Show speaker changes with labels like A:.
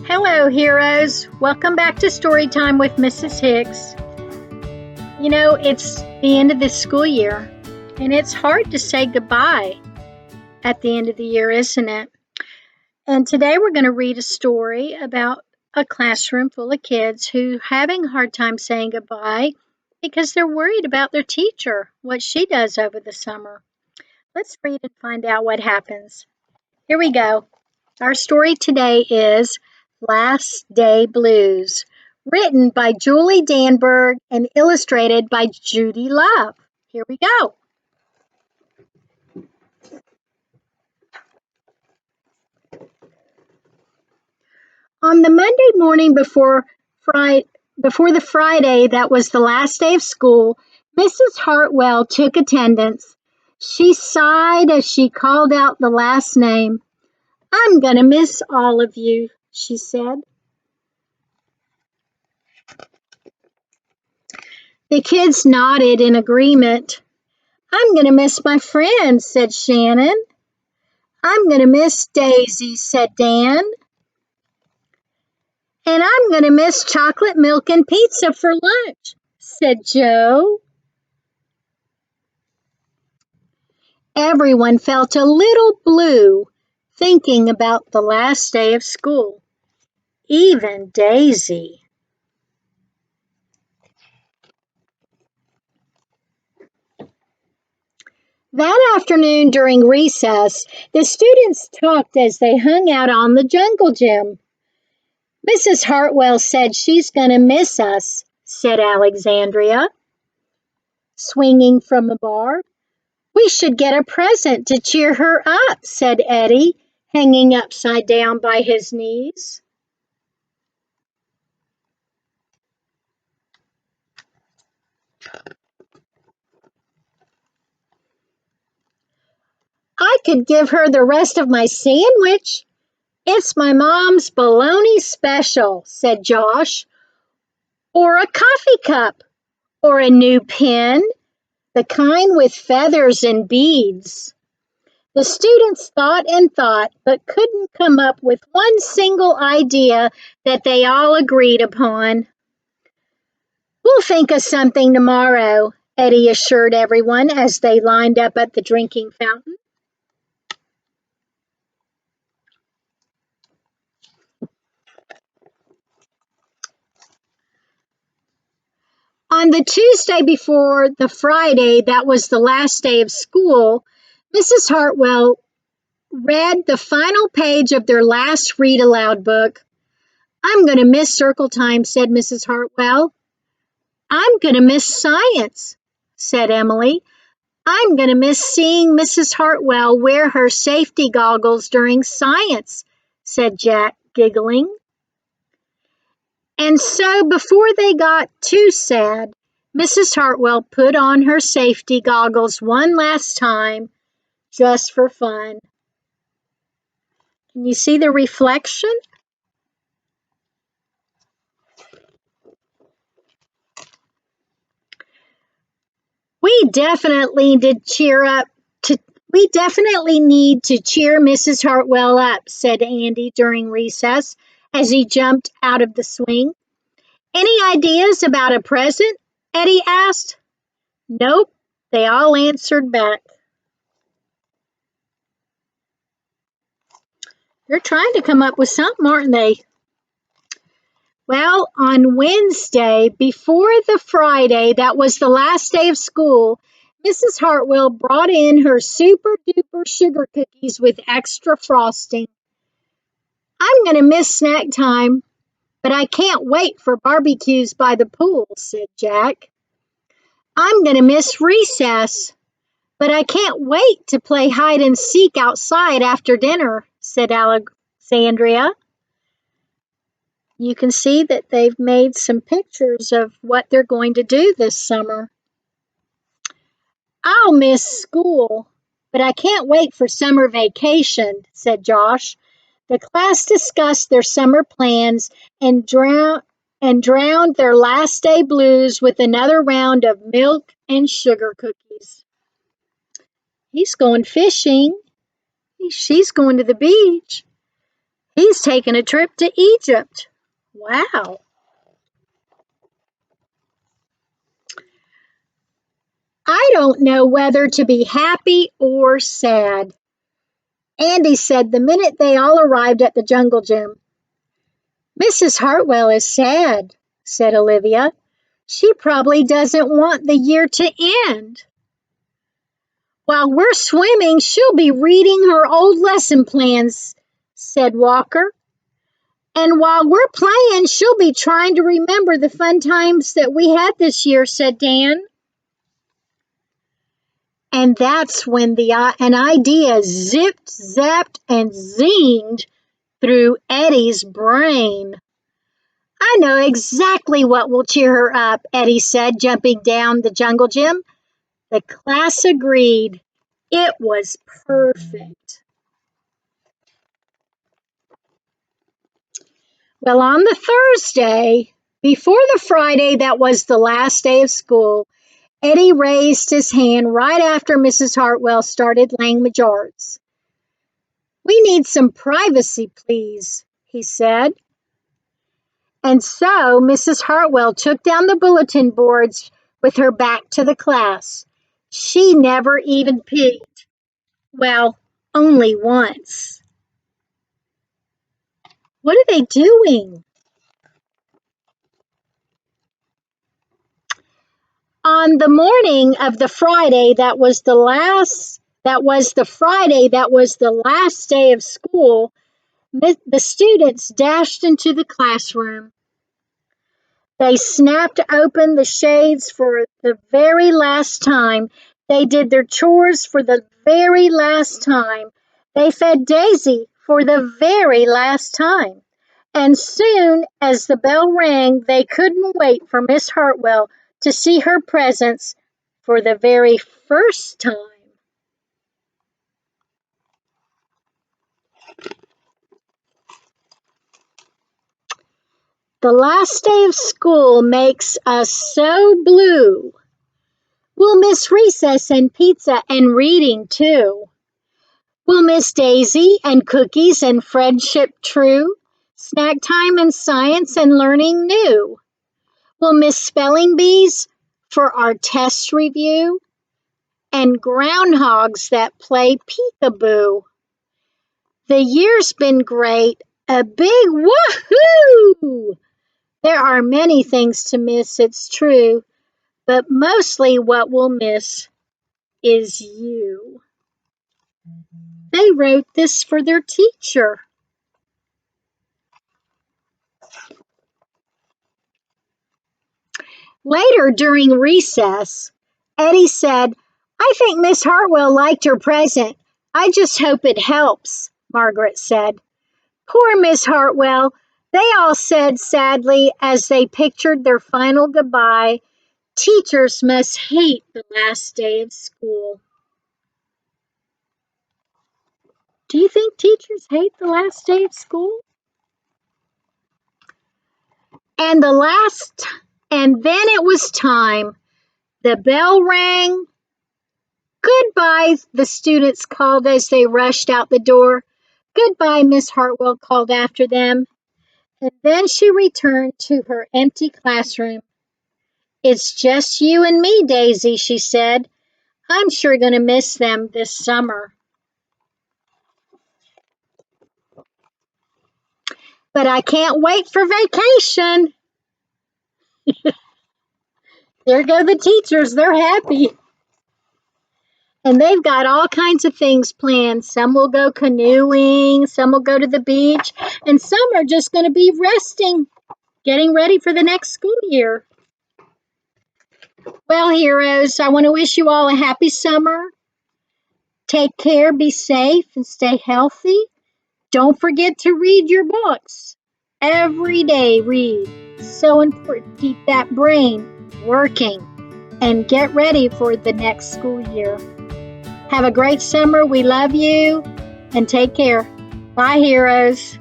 A: Hello, heroes. Welcome back to Storytime with Mrs. Hicks. You know, it's the end of the school year, and it's hard to say goodbye at the end of the year, isn't it? And today we're going to read a story about a classroom full of kids who are having a hard time saying goodbye because they're worried about their teacher, what she does over the summer. Let's read and find out what happens. Here we go. Our story today is Last Day Blues, written by Julie Danneberg and illustrated by Judy Love. Here we go. On the Monday morning before the Friday that was the last day of school, Mrs. Hartwell took attendance. She sighed as she called out the last name. "I'm going to miss all of you," she said. The kids nodded in agreement. "I'm going to miss my friends," said Shannon. "I'm going to miss Daisy," said Dan. "And I'm going to miss chocolate milk and pizza for lunch," said Joe. Everyone felt a little blue thinking about the last day of school, even Daisy. That afternoon during recess, the students talked as they hung out on the jungle gym. "Mrs. Hartwell said she's going to miss us," said Alexandria, swinging from a bar. "We should get a present to cheer her up," said Eddie, hanging upside down by his knees. "I could give her the rest of my sandwich. It's my mom's bologna special," said Josh. "Or a coffee cup, or a new pen, the kind with feathers and beads." The students thought and thought, but couldn't come up with one single idea that they all agreed upon. "We'll think of something tomorrow," Eddie assured everyone as they lined up at the drinking fountain. On the Tuesday before the Friday that was the last day of school, Mrs. Hartwell read the final page of their last read aloud book. "I'm going to miss circle time," said Mrs. Hartwell. "I'm going to miss science," said Emily. "I'm going to miss seeing Mrs. Hartwell wear her safety goggles during science," said Jack, giggling. And so before they got too sad, Mrs. Hartwell put on her safety goggles one last time, just for fun. Can you see the reflection? We definitely need to cheer Mrs. Hartwell up," said Andy during recess as he jumped out of the swing. "Any ideas about a present?" Eddie asked. "Nope," they all answered back. They're trying to come up with something, aren't they? Well, on Wednesday, before the Friday that was the last day of school, Mrs. Hartwell brought in her super duper sugar cookies with extra frosting. "I'm going to miss snack time, but I can't wait for barbecues by the pool," said Jack. "I'm going to miss recess, but I can't wait to play hide and seek outside after dinner," said Alexandria. You can see that they've made some pictures of what they're going to do this summer. "I'll miss school, but I can't wait for summer vacation," said Josh. The class discussed their summer plans and drowned their last day blues with another round of milk and sugar cookies. "He's going fishing. She's going to the beach. He's taking a trip to Egypt. Wow. I don't know whether to be happy or sad, Andy said the minute they all arrived at the jungle gym. Mrs. Hartwell is sad, said Olivia. She probably doesn't want the year to end. While we're swimming, she'll be reading her old lesson plans, said Walker. And while we're playing, she'll be trying to remember the fun times that we had this year, said Dan. And that's when an idea zipped, zapped, and zinged through Eddie's brain. I know exactly what will cheer her up, Eddie said, jumping down the jungle gym. The class agreed. It was perfect. Well, on the Thursday, before the Friday that was the last day of school, Eddie raised his hand right after Mrs. Hartwell started language arts. We need some privacy, please, he said. And so Mrs. Hartwell took down the bulletin boards with her back to the class. She never even peeked. Well, only once. What are they doing? On the morning of the Friday that was the last day of school, the students dashed into the classroom. They snapped open the shades for the very last time. They did their chores for the very last time. They fed Daisy for the very last time. And soon as the bell rang, they couldn't wait for Miss Hartwell to see her presents for the very first time. The last day of school makes us so blue. We'll miss recess and pizza and reading too. We'll miss Daisy and cookies and friendship true, snack time and science and learning new. We'll miss spelling bees for our test review and groundhogs that play peekaboo. The year's been great, a big woohoo! There are many things to miss, it's true, but mostly what we'll miss is you. They wrote this for their teacher. Later, during recess, Eddie said, I think Miss Hartwell liked her present. I just hope it helps, Margaret said. Poor Miss Hartwell, they all said sadly as they pictured their final goodbye. Teachers must hate the last day of school. Do you think teachers hate the last day of school? And then it was time. The bell rang. Goodbye, the students called as they rushed out the door. Goodbye, Miss Hartwell called after them. And then she returned to her empty classroom. It's just you and me, Daisy, she said. I'm sure going to miss them this summer. But I can't wait for vacation. There go the teachers. They're happy. And they've got all kinds of things planned. Some will go canoeing, some will go to the beach, and some are just going to be resting, getting ready for the next school year. Well, heroes, I want to wish you all a happy summer. Take care, be safe, and stay healthy. Don't forget to read your books. Every day, read. So important. Keep that brain working and get ready for the next school year. Have a great summer. We love you and take care. Bye, heroes.